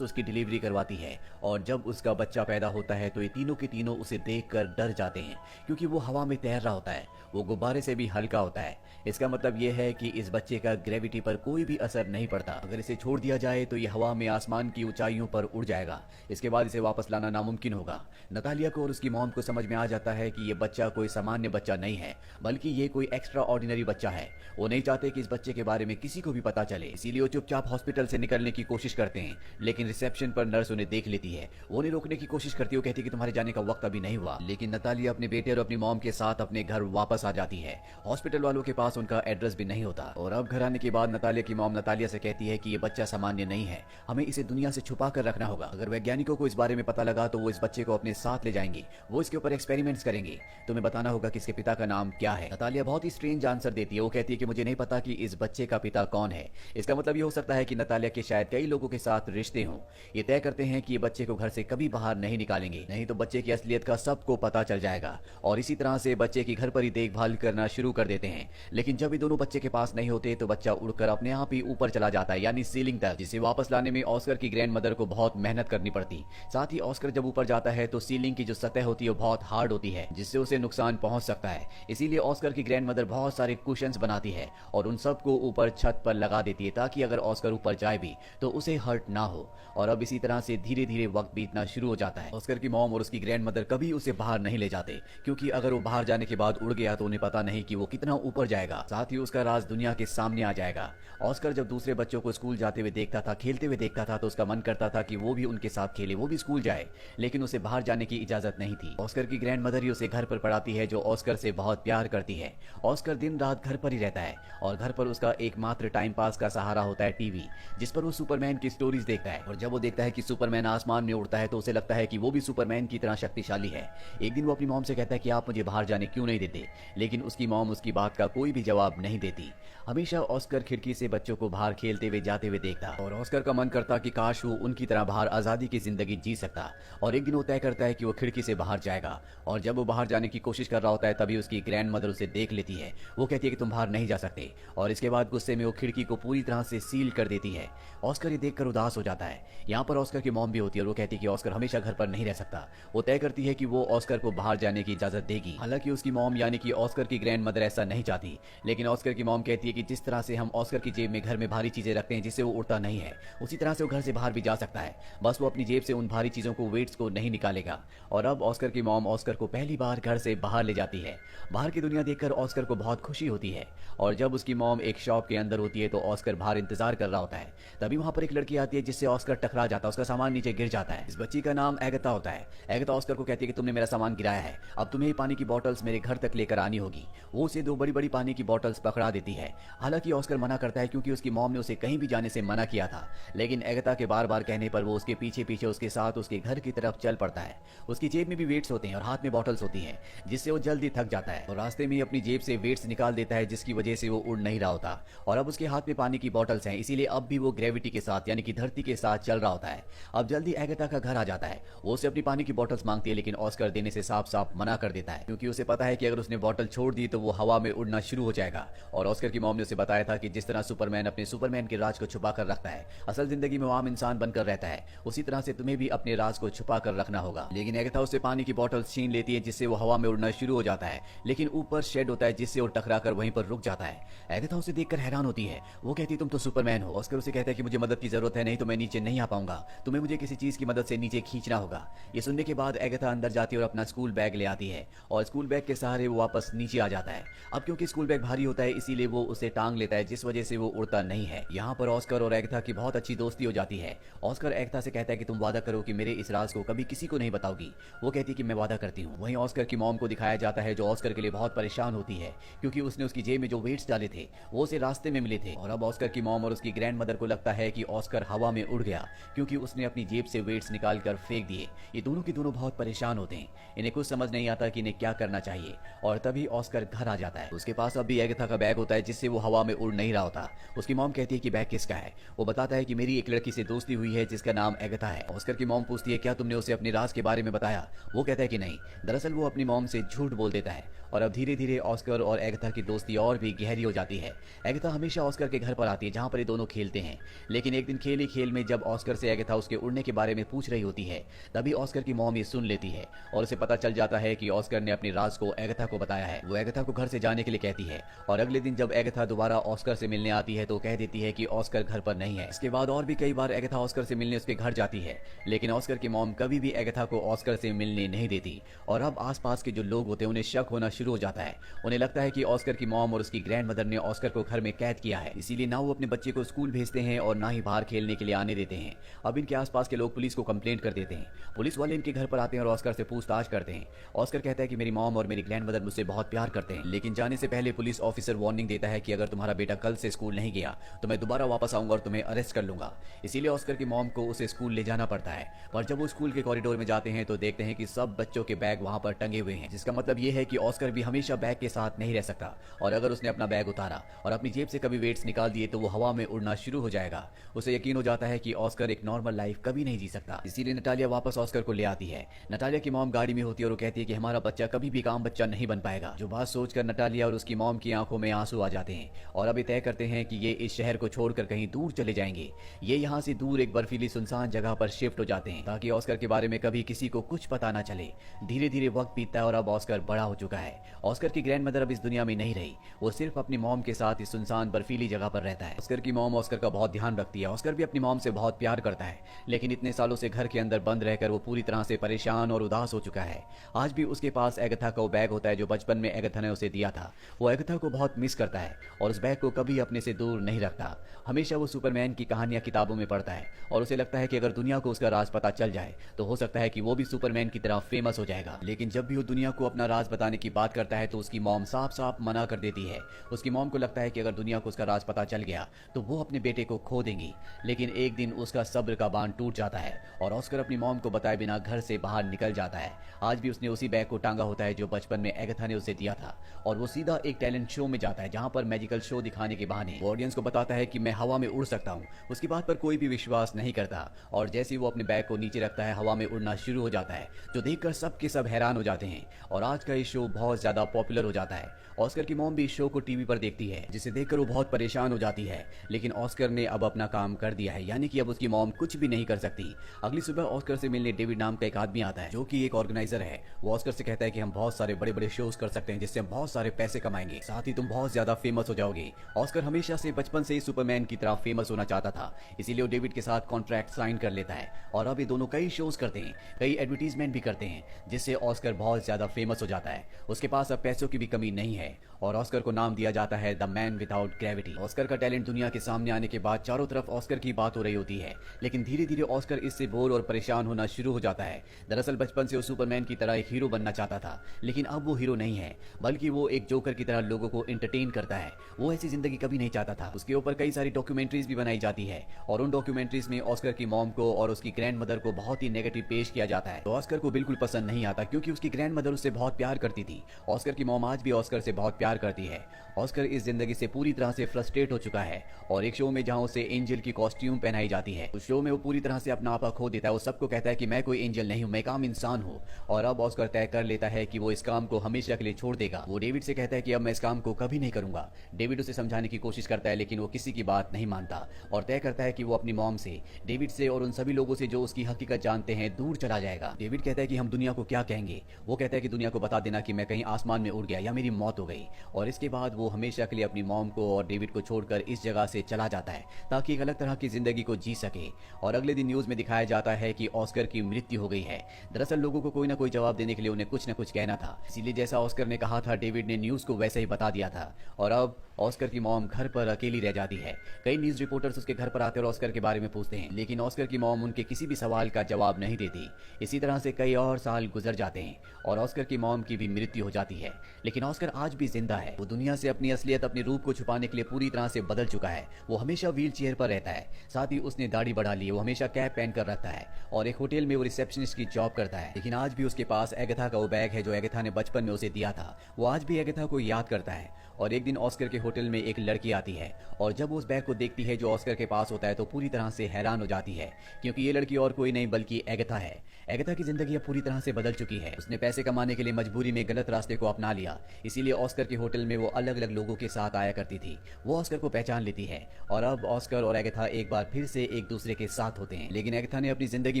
से उसकी डिलीवरी करवाती है और जब उसका बच्चा पैदा होता है तो ये तीनों के तीनों उसे देखकर डर जाते हैं क्योंकि वो हवा में तैर रहा होता है, वो गुब्बारे से भी हल्का होता है। इसका मतलब ये है कि इस बच्चे का ग्रेविटी पर कोई भी असर नहीं पड़ता। अगर इसे छोड़ दिया जाए तो ये हवा में आसमान की ऊंचाइयों पर उड़ जाएगा। इसके बाद इसे वापस लाना नामुमकिन होगा। नतालिया को और उसकी मॉम को समझ में आ जाता है कि ये बच्चा कोई सामान्य बच्चा नहीं है, बल्कि ये कोई एक्स्ट्रा ऑर्डिनरी बच्चा है। वो नहीं चाहते कि इस बच्चे के बारे में किसी को भी पता चले, इसीलिए वो चुपचाप हॉस्पिटल से निकलने की कोशिश करते हैं। लेकिन रिसेप्शन पर नर्स उन्हें देख लेती है। वो उन्हें रोकने की कोशिश करती है। वो कहती है कि तुम्हारे जाने का वक्त अभी नहीं हुआ। लेकिन नतालिया अपने बेटे और अपनी मॉम के साथ अपने घर वापस आ जाती है। हॉस्पिटल वालों के पास उनका एड्रेस भी नहीं होता। और अब घर आने के बाद नतालिया की मॉम नतालिया से कहती है कि ये बच्चा सामान्य नहीं है, हमें इसे दुनिया से छुपा कर रखना होगा। अगर वैज्ञानिकों को इस बारे में पता लगा तो वो इस बच्चे को अपने साथ ले जाएंगे, वो इसके ऊपर एक्सपेरिमेंट्स करेंगे। तुम्हें बताना होगा कि इसके पिता का नाम क्या है। नतालिया बहुत ही स्ट्रेंज आंसर देती है। वो कहती है कि मुझे नहीं पता कि इस बच्चे का पिता कौन है। इसका मतलब ये हो सकता है कि नतालिया के शायद कई लोगों के साथ रिश्ते हों। ये तय करते हैं कि ये बच्चे को घर से कभी बाहर नहीं निकालेंगे, नहीं तो बच्चे की असलियत का सबको पता चल जाएगा। और इसी तरह से बच्चे की घर पर ही देखभाल करना शुरू कर देते हैं। लेकिन जब ये दोनों बच्चे के पास नहीं होते तो बच्चा उड़कर अपने आप ही ऊपर चला जाता है, यानी सीलिंग तक, जिसे वापस लाने में ऑस्कर की ग्रैंड मदर को बहुत मेहनत करनी पड़ती। साथ ही ऑस्कर जब ऊपर जाता है तो सीलिंग की जो सतह होती है वो बहुत हार्ड होती है, जिससे उसे नुकसान पहुंच सकता है। इसीलिए ऑस्कर की ग्रैंड मदर बहुत सारे कुशन्स बनाती है और उन सबको ऊपर छत पर लगा देती है, ताकि अगर ऑस्कर ऊपर जाए भी तो उसे हर्ट ना हो। और अब इसी तरह से धीरे धीरे वक्त बीतना शुरू हो जाता है। ऑस्कर की मॉम और उसकी ग्रैंड मदर कभी उसे बाहर नहीं ले जाते, क्योंकि अगर वो बाहर जाने के बाद उड़ गया तो उन्हें पता नहीं कि वो कितना ऊपर जाएगा, साथ ही उसका राज दुनिया के सामने आ जाएगा। ऑस्कर जब दूसरे बच्चों को स्कूल जाते हुए देखता था, खेलते हुए देखता था, तो उसका मन करता था कि वो भी उनके साथ खेले, वो भी स्कूल जाए, लेकिन उसे बाहर जाने की इजाजत नहीं थी। ऑस्कर की ग्रैंड मदर ही उसे घर पर पढ़ाती है, जो ऑस्कर से बहुत प्यार करती है। ऑस्कर दिन रात घर पर ही रहता है और घर पर उसका एकमात्र टाइम पास का सहारा होता है टीवी, जिस पर वो सुपरमैन की स्टोरीज देखता है। और जब वो देखता है कि सुपरमैन आसमान में उड़ता है तो उसे लगता है कि वो भी सुपरमैन की तरह शक्तिशाली है। एक दिन वो अपनी मॉम से कहता है कि आप मुझे बाहर जाने क्यों नहीं देते, लेकिन उसकी मॉम उसकी बात का कोई भी जवाब नहीं देती। हमेशा ऑस्कर खिड़की से बच्चों को बाहर खेलते हुए जाते हुए देखता और ऑस्कर का मन करता कि काश वो उनकी तरह बाहर आजादी की जिंदगी जी सकता। और एक दिन वो तय करता है कि वो खिड़की से बाहर जाएगा, और जब वो बाहर जाने की कोशिश कर रहा होता है तभी उसकी ग्रैंड मदर उसे देख लेती है। वो कहती है कि तुम बाहर नहीं जा सकते, और इसके बाद गुस्से में वो खिड़की को पूरी तरह से सील कर देती है। ऑस्कर ये देखकर उदास हो जाता है। यहाँ पर ऑस्कर की मॉम भी होती है और वो कहती है कि ऑस्कर हमेशा घर पर नहीं रह सकता। वो तय करती है कि वो ऑस्कर को बाहर जाने की इजाजत देगी। हालांकि उसकी मॉम यानी कि ऑस्कर की ग्रैंड मदर ऐसा नहीं चाहती, लेकिन ऑस्कर की मॉम कहती है कि जिस तरह से हम ऑस्कर की जेब में घर में भारी चीजें रखते हैं जिससे वो उड़ता नहीं है, उसी तरह से वो घर से बाहर भी जा सकता है, बस वो अपनी जेब से उन भारी चीजों को, वेट्स को नहीं निकालेगा। और अब ऑस्कर की मॉम ऑस्कर को पहली बार घर से बाहर ले जाती है। बाहर की दुनिया देखकर ऑस्कर को बहुत खुशी होती है। और जब उसकी मॉम एक शॉप के अंदर होती है तो ऑस्कर बाहर इंतजार कर रहा होता है। तभी वहां पर एक लड़की आती है जिससे ऑस्कर टकरा जाता है, उसका सामान नीचे गिर जाता है। इस बच्ची का नाम एगता होता है। एगता ऑस्कर को कहती है कि तुमने मेरा सामान गिराया है, अब तुम्हें पानी की बोतल्स मेरे घर तक लेकर आनी होगी। वो उसे दो बड़ी बड़ी पानी की बोतल्स पकड़ा देती है। हालांकि ऑस्कर मना करता है क्योंकि उसकी मॉम ने उसे कहीं भी जाने से मना किया था, लेकिन एगता के बार बार कहने पर वो उसके पीछे पीछे उसके साथ उसके घर की तरफ चल पड़ता है। उसकी जेब में भी वेट्स होते हैं और हाथ में बॉटल्स होती हैं, जिससे वो जल्दी थक जाता है और रास्ते में अपनी जेब से वेट्स निकाल देता है, जिसकी वजह से वो उड़ नहीं रहा होता। और अब उसके हाथ में पानी की बॉटल्स हैं, इसीलिए अब भी वो ग्रेविटी के साथ यानी कि धरती के साथ चल रहा होता है। अब जल्दी एगता का घर आ जाता है। वो उसे अपनी पानी की बॉटल्स मांगती है, लेकिन ऑस्कर देने से साफ साफ मना कर देता है, क्योंकि उसे पता है कि अगर उसने बॉटल छोड़ दी तो वो हवा में उड़ना शुरू हो जाएगा। और ऑस्कर की मॉम ने उसे बताया था कि जिस तरह सुपरमैन अपने सुपरमैन के राज को छुपा कर रखता है, असल जिंदगी में वो आम इंसान बनकर रहता है, उसी तरह से तुम्हें भी अपने राज को छुपा कर रखना होगा। लेकिन एगता उससे पानी की बॉटल छीन लेती है, जिससे वो हवा में उड़ना शुरू हो जाता है, लेकिन ऊपर शेड होता है जिससे वो टकरा कर वहीं पर रुक जाता है। एगता उसे देखकर हैरान होती है। वो कहती है तुम तो सुपरमैन हो। ऑस्कर उसे कहता है कि मुझे मदद की जरूरत है, नहीं तो मैं नीचे नहीं आ पाऊंगा, तुम्हें मुझे किसी चीज की मदद से नीचे खींचना होगा। ये सुनने के बाद एगता अंदर जाती है और अपना स्कूल बैग ले आती है, और स्कूल बैग के सहारे वो वापस नीचे आ जाता है। अब क्योंकि स्कूल बैग भारी होता है इसीलिए वो उसे टांग लेता है, जिस वजह से वो उड़ता नहीं है। यहाँ पर ऑस्कर और एगता की बहुत अच्छी दोस्ती हो जाती है। ऑस्कर एगता से कहता है कि तुम वादा करो कि मेरे इस राज को कभी किसी को नहीं बताओगी। वो कहती है कि मैं वादा करती हूँ। वहीं ऑस्कर की मॉम को दिखाया जाता है, जो ऑस्कर के लिए बहुत परेशान होती है, क्योंकि उसने उसकी जेब में जो वेट्स डाले थे वो उसे रास्ते में मिले थे। और अब ऑस्कर की मॉम और उसकी ग्रैंड मदर को लगता है कि ऑस्कर हवा में उड़ गया, क्योंकि उसने अपनी जेब से वेट्स निकाल कर फेंक दिए। ये दोनों के दोनों बहुत परेशान होते हैं, इन्हें कुछ समझ नहीं आता कि इन्हें क्या करना चाहिए। और तभी ऑस्कर घर आ जाता है। उसके पास अब भी एगथा का बैग होता है, जिससे वो हवा में उड़ नहीं रहा होता। उसकी मॉम कहती है कि बैग किसका है। वो बताता है कि मेरी एक लड़की से दोस्ती हुई है जिसका नाम एगथा है। ऑस्कर की मॉम पूछती है क्या तुमने उसे अपने राज के बारे में बताया। वो कहता है कि नहीं। दरअसल वो अपनी मॉम से झूठ बोल देता है। और अब धीरे धीरे ऑस्कर और एगथा की दोस्ती और भी गहरी हो जाती है। एगथा हमेशा ऑस्कर के घर पर आती है, जहाँ पर ये दोनों खेलते हैं। लेकिन एक दिन खेल ही खेल में जब ऑस्कर से एगाथा उसके उड़ने के बारे में पूछ रही होती है, तभी ऑस्कर की मॉम ये सुन लेती है और उसे पता चल जाता है कि ऑस्कर ने अपनी राज को एगाथा को बताया है। वो एगाथा को घर से जाने के लिए कहती है और अगले दिन जब एगाथा दोबारा ऑस्कर से मिलने आती है तो कह देती है कि ऑस्कर घर पर नहीं है। इसके बाद और भी कई बार एगाथा ऑस्कर से मिलने उसके घर जाती है, लेकिन ऑस्कर की मॉम कभी भी एगाथा को ऑस्कर से मिलने नहीं देती और अब आसपास के जो लोग होते हैं उन्हें शक होना शुरू हो जाता है। उन्हें लगता है कि ऑस्कर की मॉम और उसकी ग्रैंडमदर ने ऑस्कर को घर में कैद किया है, इसीलिए ना वो अपने बच्चे को स्कूल भेजते हैं और ना ही बाहर खेलने के लिए आने देते हैं। अब इनके आसपास के लोग पुलिस को कंप्लेंट कर देते हैं। पुलिस वाले इनके घर पर आते हैं और ऑस्कर से पूछताछ करते हैं। ऑस्कर कहता है कि मेरी मॉम और मेरी ग्रैंडमदर मुझसे बहुत प्यार करते हैं, लेकिन जाने से पहले पुलिस ऑफिसर वार्निंग देता है कि अगर तुम्हारा बेटा कल से स्कूल नहीं गया तो मैं दोबारा वापस आऊंगा और तुम्हें अरेस्ट कर लूंगा। इसीलिए ऑस्कर की मॉम को उसे स्कूल ले जाना पड़ता है, पर जब वो स्कूल के कॉरिडोर में जाते हैं तो देखते हैं कि सब बच्चों के बैग वहां पर टंगे हुए हैं, जिसका मतलब ये है कि ऑस्कर भी हमेशा बैग के साथ नहीं रह सकता और अगर उसने अपना बैग उतारा और अपनी जेब से कभी वेट्स निकाल दिए तो वो हवा में उड़ना शुरू हो जाएगा। उसे यकीन हो जाता है कि ऑस्कर एक नॉर्मल लाइफ कभी नहीं जी सकता। इसीलिए नटालिया वापस ऑस्कर को ले आती है। नटालिया की मॉम गाड़ी में होती है और वो कहती है कि हमारा बच्चा कभी भी काम बच्चा नहीं बन पाएगा। जो बात सोचकर नटालिया और उसकी मॉम की आंखों में आंसू आ जाते हैं और अब ये तय करते हैं कि ये इस शहर को छोड़कर कहीं दूर चले जाएंगे। ये यहाँ से दूर एक बर्फीली सुनसान जगह पर शिफ्ट हो जाते हैं ताकि ऑस्कर के बारे में कभी किसी को कुछ पता ना चले। धीरे धीरे वक्त बीतता है और अब ऑस्कर बड़ा हो चुका है। ऑस्कर की ग्रैंडमदर अब इस दुनिया में नहीं रही, वो सिर्फ अपनी मॉम के साथ इस सुनसान बर्फीली जगह पर रहता है। ऑस्कर की मॉम ऑस्कर का बहुत ध्यान रखती है। ऑस्कर भी अपनी मॉम से बहुत प्यार करता है, लेकिन इतने सालों से घर के अंदर बंद रहकर वो पूरी तरह से परेशान और उदास हो चुका है। आज भी उसके पास एगाथा का वो बैग होता है जो बचपन में एगाथा ने उसे दिया था। वो एगाथा को बहुत मिस करता है और उस बैग को कभी अपने से दूर नहीं रखता। हमेशा वो सुपरमैन की कहानियां किताबों में पढ़ता है और उसे लगता है कि अगर दुनिया को उसका राज पता चल जाए तो हो सकता है कि वो भी सुपरमैन की तरह फेमस हो जाएगा। लेकिन जब भी वो दुनिया को अपना राज बताने की बात करता है तो उसकी मॉम साफ साफ मना कर देती है। उसकी मॉम को लगता है कि अगर दुनिया को उसका राज पता चल गया तो वो अपने बेटे को खो देंगी। लेकिन एक दिन उसका सब्र का बांध टूट जाता है और ऑस्कर अपनी मॉम को बताए बिना घर से बाहर निकल जाता है। आज भी उसने उसी बैग को टांगा होता है जो बचपन में एगाथा ने उसे दिया था और वो सीधा एक टैलेंट शो में जाता है जहां पर मैजिकल शो दिखाने के बहाने वो ऑडियंस को बताता है कि मैं हवा में उड़ सकता हूं। उसकी बात पर कोई भी विश्वास नहीं करता और जैसे ही वो अपने बैग को नीचे रखता है हवा में उड़ना शुरू हो जाता है, जो देखकर सब के सब हैरान हो जाते हैं और आज का ये शो बहुत ज्यादा पॉपुलर हो जाता है। ऑस्कर की मॉम भी इस शो को टीवी पर देखती है, जिसे देखकर वो बहुत परेशान हो जाती है, लेकिन ऑस्कर ने अब अपना काम कर दिया है, यानी कि अब उसकी मॉम कुछ भी नहीं कर सकती। अगली सुबह ऑस्कर से मिलने डेविड नाम का एक आदमी आता है जो कि एक ऑर्गेनाइजर है। वो ऑस्कर से कहता है कि हम बहुत सारे बड़े बड़े शोज कर सकते हैं जिससे हम बहुत सारे पैसे कमाएंगे, साथ ही तुम बहुत ज्यादा फेमस हो जाओगे। ऑस्कर हमेशा से बचपन से ही सुपरमैन की तरह फेमस होना चाहता था, इसीलिए वो डेविड के साथ कॉन्ट्रैक्ट साइन कर लेता है और अब ये दोनों कई शोज करते हैं, कई एडवर्टीजमेंट भी करते हैं, जिससे ऑस्कर बहुत ज्यादा फेमस हो जाता है। उसके पास अब पैसों की भी कमी नहीं है और ऑस्कर को नाम दिया जाता है the man without gravity. Oscar का टैलेंट दुनिया के सामने आने के बाद चारों तरफ ऑस्कर की बात हो रही होती है, लेकिन धीरे धीरे ऑस्कर इससे बोर और परेशान होना शुरू हो जाता है। दरअसल बचपन से वो सुपरमैन की तरह एक हीरो बनना चाहता था, लेकिन अब वो हीरो नहीं है, बल्कि वो एक जोकर की तरह लोगों को एंटरटेन करता है। वो ऐसी जिंदगी कभी नहीं चाहता था। उसके ऊपर कई सारी डॉक्यूमेंट्रीज भी बनाई जाती है और उन डॉक्यूमेंट्रीज में ऑस्कर की मॉम को और उसकी ग्रैंडमदर को बहुत ही नेगेटिव पेश किया जाता है। तो ऑस्कर को बिल्कुल पसंद नहीं आता क्योंकि उसकी ग्रैंडमदर उससे बहुत प्यार करती थी। ऑस्कर की मॉम आज भी ऑस्कर से बहुत प्यार करती है। ऑस्कर इस जिंदगी से पूरी तरह से फ्रस्ट्रेट हो चुका है और एक शो में जहां उसे एंजल की कॉस्ट्यूम पहनाई जाती है, उस शो में वो पूरी तरह से अपना आपा खो देता है। वो सबको कहता है कि मैं कोई एंजल नहीं हूं, मैं एक आम इंसान हूं। और अब ऑस्कर तय कर लेता है कि वो इस काम को हमेशा के लिए छोड़ देगा। वो डेविड से कहता है कि अब मैं इस काम को कभी नहीं करूंगा। डेविड उसे समझाने की कोशिश करता है, लेकिन वो किसी की बात नहीं मानता और तय करता है कि वो अपनी मॉम से, डेविड से और उन सभी लोगों से जो उसकी हकीकत जानते हैं दूर चला जाएगा। डेविड कहता है कि हम दुनिया को क्या कहेंगे। वो कहता है कि दुनिया को बता देना कि मैं कहीं आसमान में उड़ गया या मेरी मौत हो गई। और इसके बाद वो हमेशा के लिए अपनी मॉम को और डेविड को छोड़कर इस जगह से चला जाता है ताकि एक अलग तरह की जिंदगी को जी सके। और अगले दिन न्यूज में दिखाया जाता है कि ऑस्कर की मृत्यु हो गई है। दरअसल लोगों को कोई ना कोई जवाब देने के लिए उन्हें कुछ न कुछ कहना था, इसीलिए जैसा ऑस्कर ने कहा था डेविड ने न्यूज को वैसे ही बता दिया था। और अब ऑस्कर की मॉम घर पर अकेली रह जाती है। कई न्यूज रिपोर्टर्स उसके घर पर आते और ऑस्कर के बारे में पूछते हैं, लेकिन ऑस्कर की मॉम उनके किसी भी सवाल का जवाब नहीं देती। इसी तरह से कई और साल गुजर जाते हैं और ऑस्कर की मॉम की भी मृत्यु हो जाती है, लेकिन ऑस्कर आज भी जिंदा है। वो दुनिया से अपनी असलियत, अपने रूप को छुपाने के लिए पूरी तरह से बदल चुका है। वो हमेशा व्हील चेयर पर रहता है, साथ ही उसने दाढ़ी बढ़ा ली है। वो हमेशा कैप पहन कर रखता है और एक होटल में वो रिसेप्शनिस्ट की जॉब करता है। लेकिन आज भी उसके पास एगाथा का वो बैग है जो एगाथा ने बचपन में उसे दिया था। वो आज भी एगाथा को याद करता है और एक दिन ऑस्कर के होटल में एक लड़की आती है और जब वो उस बैग को देखती है जो ऑस्कर के पास होता है तो पूरी तरह से हैरान हो जाती है, क्योंकि ये लड़की और कोई नहीं बल्कि एगाथा है। एगाथा की जिंदगी अब पूरी तरह से बदल चुकी है। उसने पैसे कमाने के लिए मजबूरी में गलत रास्ते को अपना लिया, इसीलिए ऑस्कर के होटल में वो अलग अलग लोगों के साथ आया करती थी। वो ऑस्कर को पहचान लेती है और अब ऑस्कर और एगाथा एक बार फिर से एक दूसरे के साथ होते हैं। लेकिन एगाथा ने अपनी जिंदगी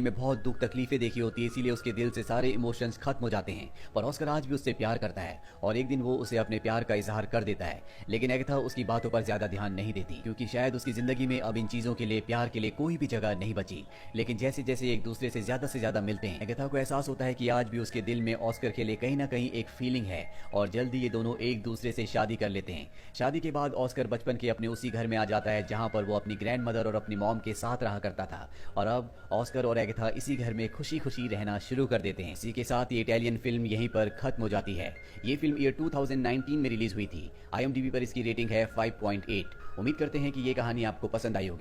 में बहुत दुख तकलीफें देखी होती है, इसीलिए उसके दिल से सारे इमोशंस खत्म हो जाते हैं। पर ऑस्कर आज भी उससे प्यार करता है और एक दिन वो उसे अपने प्यार का इजहार कर देता है। लेकिन एगाथा उसकी बातों पर ज्यादा ध्यान नहीं देती, क्योंकि शायद उसकी जिंदगी में अब इन चीजों के लिए, प्यार के लिए कोई भी जगह नहीं बची। लेकिन जैसे जैसे एक दूसरे से ज्यादा मिलते हैं, एगाथा को एहसास होता है कि आज भी उसके दिल में ऑस्कर के लिए कहीं ना कहीं एक फीलिंग है और जल्दी ये दोनों एक दूसरे से शादी कर लेते हैं। शादी के बाद ऑस्कर बचपन के अपने उसी घर में आ जाता है जहां पर वो अपनी ग्रैंड मदर और अपनी मॉम के साथ रहा करता था, और अब ऑस्कर और एगाथा इसी घर में खुशी खुशी रहना शुरू कर देते हैं। इसी के साथ ये इटालियन फिल्म यहीं पर खत्म हो जाती है। ये फिल्म ईयर 2019 में रिलीज हुई थी। IMDb पर इसकी रेटिंग है 5.8। उम्मीद करते हैं कि ये कहानी आपको पसंद आई होगी।